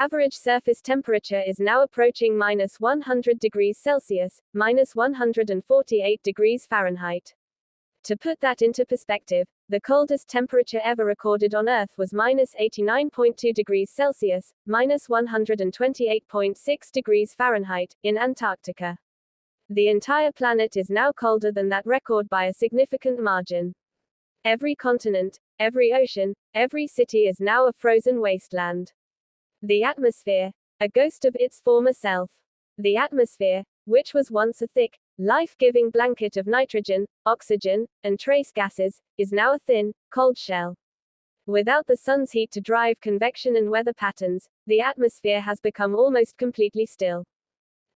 Average surface temperature is now approaching minus 100 degrees Celsius, minus 148 degrees Fahrenheit. To put that into perspective, the coldest temperature ever recorded on Earth was minus 89.2 degrees Celsius, minus 128.6 degrees Fahrenheit, in Antarctica. The entire planet is now colder than that record by a significant margin. Every continent, every ocean, every city is now a frozen wasteland. The atmosphere, a ghost of its former self. The atmosphere, which was once a thick, life-giving blanket of nitrogen, oxygen, and trace gases, is now a thin, cold shell. Without the sun's heat to drive convection and weather patterns, the atmosphere has become almost completely still.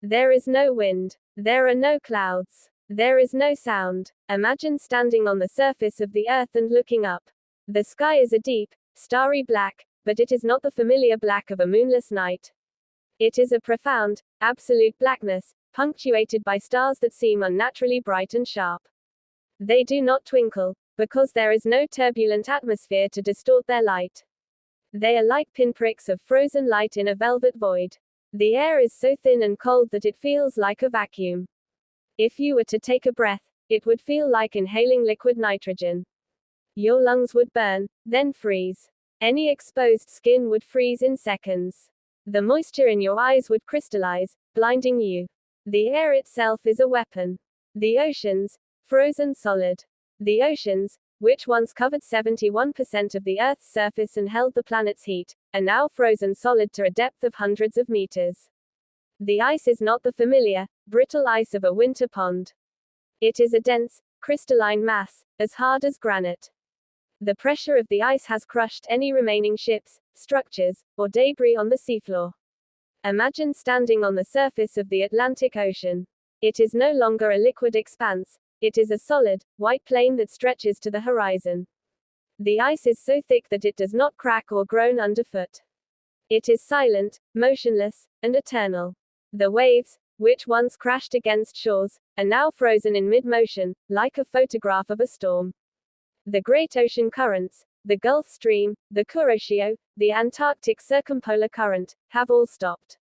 There is no wind. There are no clouds. There is no sound. Imagine standing on the surface of the Earth and looking up. The sky is a deep, starry black, but it is not the familiar black of a moonless night. It is a profound, absolute blackness, punctuated by stars that seem unnaturally bright and sharp. They do not twinkle, because there is no turbulent atmosphere to distort their light. They are like pinpricks of frozen light in a velvet void. The air is so thin and cold that it feels like a vacuum. If you were to take a breath, it would feel like inhaling liquid nitrogen. Your lungs would burn, then freeze. Any exposed skin would freeze in seconds. The moisture in your eyes would crystallize, blinding you. The air itself is a weapon. The oceans, frozen solid. The oceans, which once covered 71% of the Earth's surface and held the planet's heat, are now frozen solid to a depth of hundreds of meters. The ice is not the familiar, brittle ice of a winter pond. It is a dense, crystalline mass, as hard as granite. The pressure of the ice has crushed any remaining ships, structures, or debris on the seafloor. Imagine standing on the surface of the Atlantic Ocean. It is no longer a liquid expanse. It is a solid, white plain that stretches to the horizon. The ice is so thick that it does not crack or groan underfoot. It is silent, motionless, and eternal. The waves, which once crashed against shores, are now frozen in mid-motion, like a photograph of a storm. The great ocean currents, the Gulf Stream, the Kuroshio, the Antarctic Circumpolar Current, have all stopped.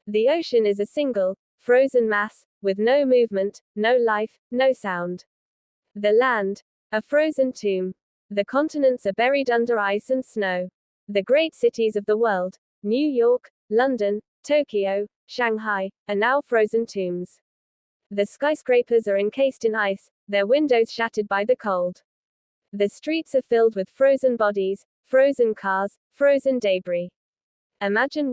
The ocean is a single, frozen mass, with no movement, no life, no sound. The land, a frozen tomb. The continents are buried under ice and snow. The great cities of the world, New York, London, Tokyo, Shanghai, are now frozen tombs. The skyscrapers are encased in ice, their windows shattered by the cold. The streets are filled with frozen bodies, frozen cars, frozen debris. Imagine